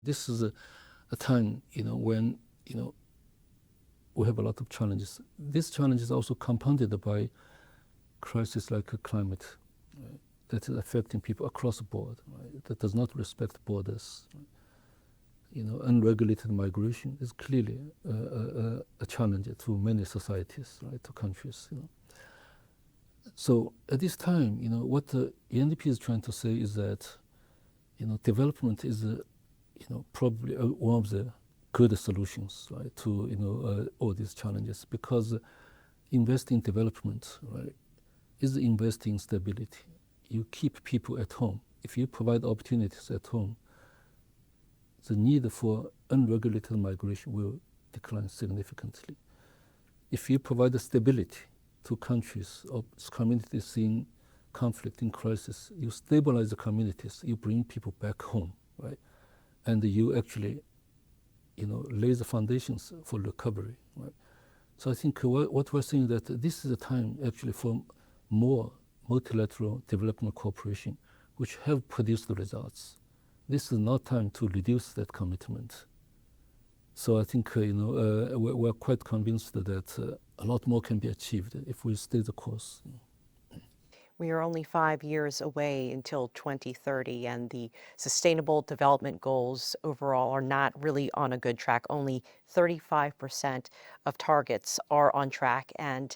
This is a time, when, we have a lot of challenges. This challenge is also compounded by crises like climate, right, that is affecting people across the board, right, that does not respect borders. Right. Unregulated migration is clearly a challenge to many societies, right, to countries. So at this time, what the UNDP is trying to say is that, development is, probably one of the good solutions, right, to all these challenges, because investing in development, right, is investing in stability. You keep people at home. If you provide opportunities at home, the need for unregulated migration will decline significantly. If you provide stability to countries or communities in conflict, in crisis, you stabilize the communities, you bring people back home, right? And you actually, lay the foundations for recovery, right? So I think what we're saying that this is a time actually for more multilateral development cooperation, which have produced the results. This is not time to reduce that commitment. So I think we're quite convinced that a lot more can be achieved if we stay the course. We are only 5 years away until 2030, and the Sustainable Development Goals overall are not really on a good track. Only 35% of targets are on track, and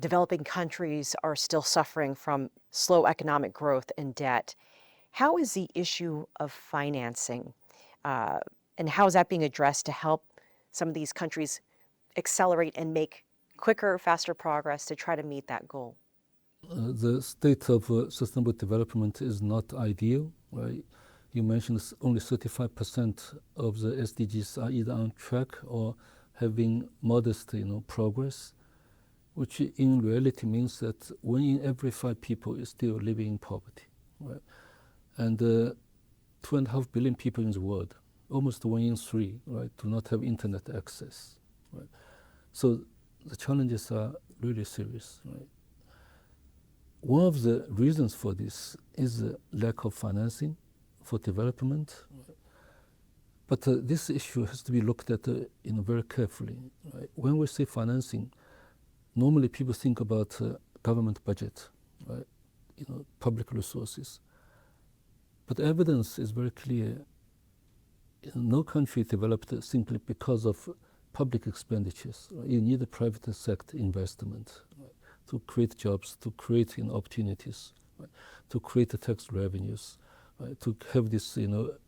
developing countries are still suffering from slow economic growth and debt. How is the issue of financing, and how is that being addressed to help some of these countries accelerate and make quicker, faster progress to try to meet that goal? The state of sustainable development is not ideal, right? You mentioned only 35% of the SDGs are either on track or having modest, progress, which in reality means that 1 in every 5 people is still living in poverty, right? And 2.5 billion people in the world, almost 1 in 3, right, do not have internet access, right? So the challenges are really serious, right? One of the reasons for this is the lack of financing for development. But this issue has to be looked at very carefully. Right? When we say financing, normally people think about government budget, right? Public resources. But evidence is very clear. No country developed simply because of public expenditures. Right? You need a private sector investment. Right? To create jobs, to create opportunities, right? To create the tax revenues, right? To have this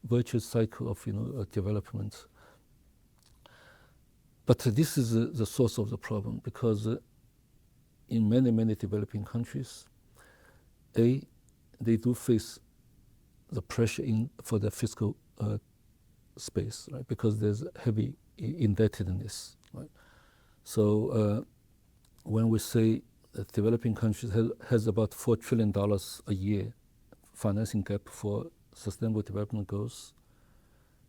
virtuous cycle of development. But this is the source of the problem, because in many developing countries, they do face the pressure for the fiscal space, right? Because there's heavy indebtedness, right? So when we say developing countries has about $4 trillion a year financing gap for sustainable development goals.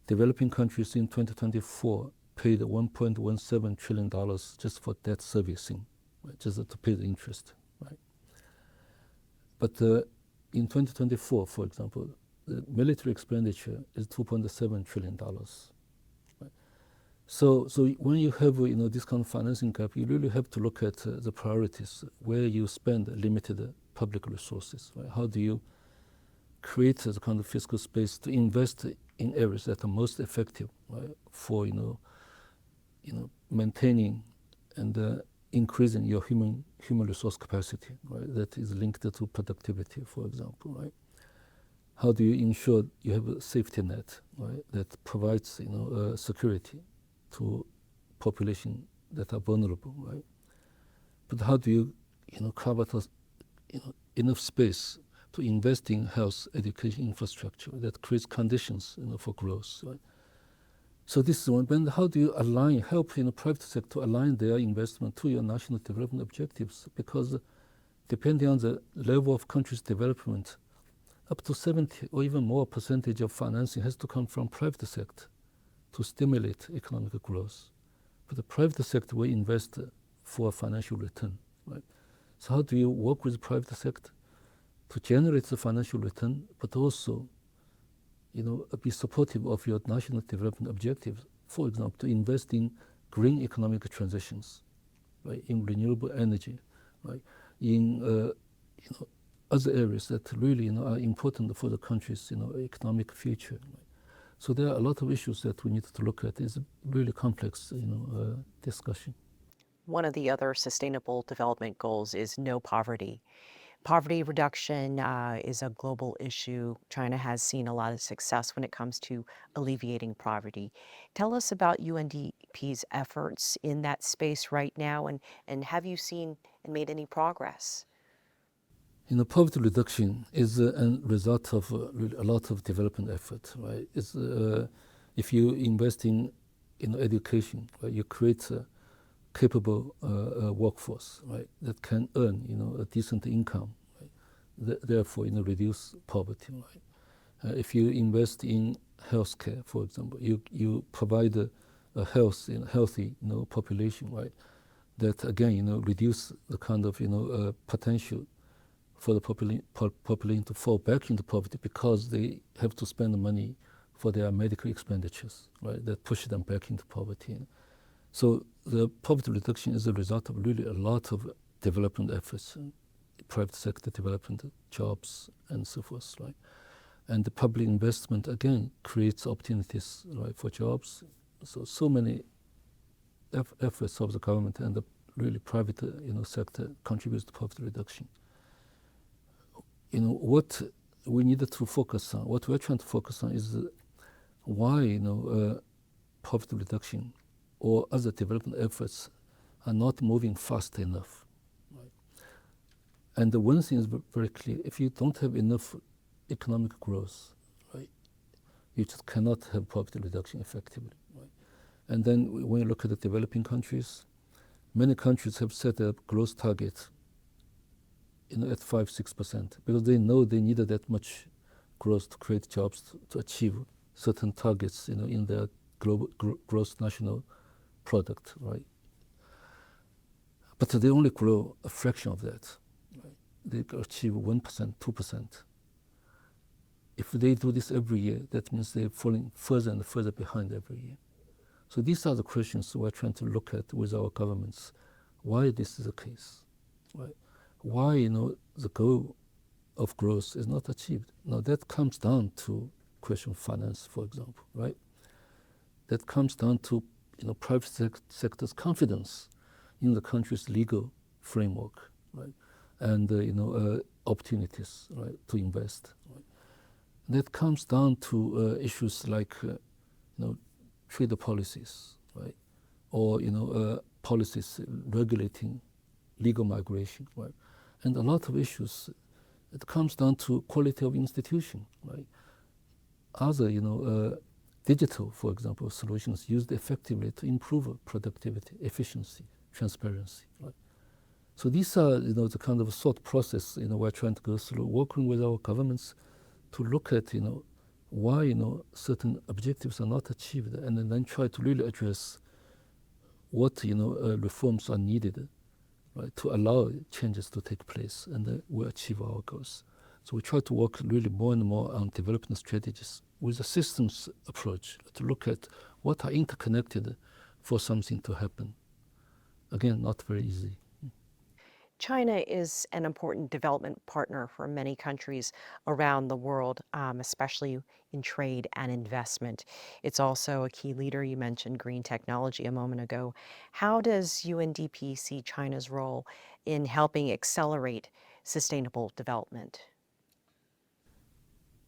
Developing countries in 2024 paid $1.17 trillion just for debt servicing, right? Just to pay the interest, right? But in 2024, for example, the military expenditure is $2.7 trillion. So when you have this kind of financing gap, you really have to look at the priorities, where you spend limited public resources. Right? How do you create the kind of fiscal space to invest in areas that are most effective, right, for maintaining and increasing your human resource capacity, right? That is linked to productivity, for example, right? How do you ensure you have a safety net, right, that provides security to population that are vulnerable, right? But how do you, carve out enough space to invest in health, education, infrastructure that creates conditions, for growth, right? So this is one. Then how do you help private sector to align their investment to your national development objectives? Because depending on the level of country's development, up to 70 or even more percentage of financing has to come from private sector to stimulate economic growth. But the private sector will invest for financial return, right? So how do you work with the private sector to generate the financial return, but also be supportive of your national development objectives. For example, to invest in green economic transitions, right, in renewable energy, right, in other areas that really are important for the country's economic future. Right? So there are a lot of issues that we need to look at. It's a really complex discussion. One of the other sustainable development goals is no poverty. Poverty reduction is a global issue. China has seen a lot of success when it comes to alleviating poverty. Tell us about UNDP's efforts in that space right now, and have you seen and made any progress? Poverty reduction is a result of really a lot of development effort, right? It's, if you invest in education, right, you create a capable workforce, right, that can earn a decent income, right? Therefore, reduce poverty, right? If you invest in healthcare, for example, you provide a healthy population, right? That again reduce the kind of potential for the population to fall back into poverty because they have to spend money for their medical expenditures, right? That push them back into poverty. So the poverty reduction is a result of really a lot of development efforts, private sector development, jobs, and so forth, right? And the public investment again creates opportunities, right, for jobs. So many efforts of the government and the really private sector contributes to poverty reduction. What we needed to focus on, what we're trying to focus on is why poverty reduction or other development efforts are not moving fast enough. Right? And the one thing is very clear: if you don't have enough economic growth, right, you just cannot have poverty reduction effectively. Right? And then when you look at the developing countries, many countries have set a growth target at 5-6%, because they know they needed that much growth to create jobs to achieve certain targets in their global gross national product, right? But they only grow a fraction of that. Right? They achieve 1%, 2%. If they do this every year, that means they're falling further and further behind every year. So these are the questions we're trying to look at with our governments. Why this is the case, right? Why the goal of growth is not achieved. Now that comes down to question of finance, for example, right? That comes down to private sector's confidence in the country's legal framework, right? And opportunities, right, to invest. Right? That comes down to issues like trade policies, right? Or policies regulating legal migration, right? And a lot of issues, it comes down to quality of institution, right? Other, digital, for example, solutions used effectively to improve productivity, efficiency, transparency, right? So these are, the kind of thought process, we're trying to go through, working with our governments to look at, why, certain objectives are not achieved, and then try to really address what, reforms are needed, right, to allow changes to take place, and we achieve our goals. So we try to work really more and more on development strategies with a systems approach to look at what are interconnected for something to happen. Again, not very easy. China is an important development partner for many countries around the world, especially in trade and investment. It's also a key leader. You mentioned green technology a moment ago. How does UNDP see China's role in helping accelerate sustainable development?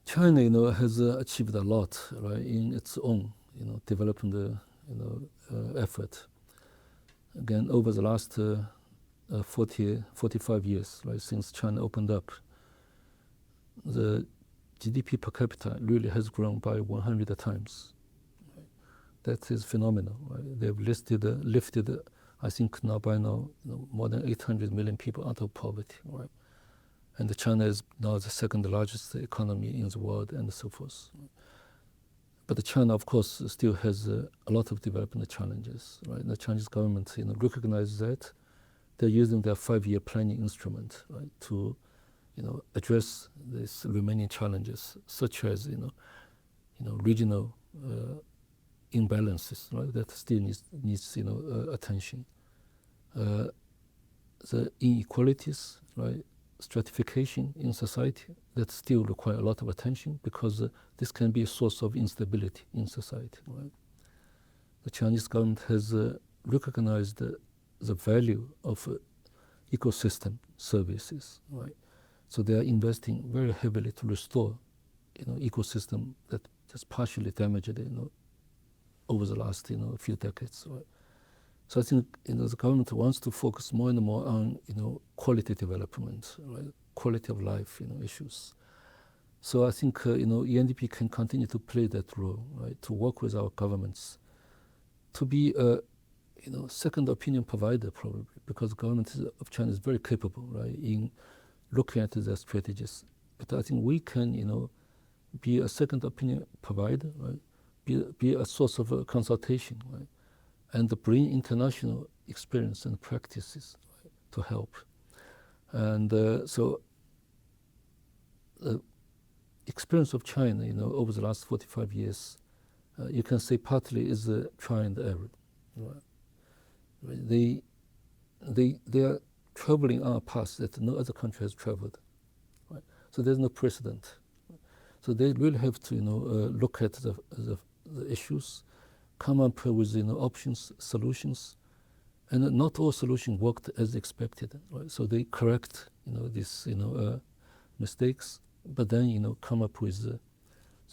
China, has achieved a lot, right, in its own, development, effort. Again, over the last 45 years, right, since China opened up, the GDP per capita really has grown by 100 times. Right? That is phenomenal. Right? They've lifted, I think now more than 800 million people out of poverty. Right? And China is now the second largest economy in the world, and so forth. But China, of course, still has a lot of development challenges. Right? The Chinese government, recognizes that. They're using their 5-year planning instrument, right, to, address these remaining challenges, such as, regional imbalances, right? That still needs attention. The inequalities, right? Stratification in society that still require a lot of attention because this can be a source of instability in society, right? The Chinese government has recognized the value of ecosystem services, right? So they are investing very heavily to restore, ecosystem that just partially damaged, over the last, few decades, right? So I think, the government wants to focus more and more on, quality development, right? Quality of life, issues. So I think, ENDP can continue to play that role, right? To work with our governments, to be a, second opinion provider probably, because the government of China is very capable, right, in looking at their strategies. But I think we can, be a second opinion provider, right? Be a source of consultation, right? And bring international experience and practices, right, to help. And so the experience of China, over the last 45 years, you can say partly is a try and error. Right? They are traveling on a path that no other country has traveled. Right? So there's no precedent. So they really have to, look at the issues, come up with, options, solutions, and not all solutions worked as expected. Right? So they correct, these, mistakes, but then, come up with the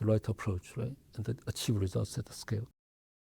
right approach, right, and achieve results at the scale.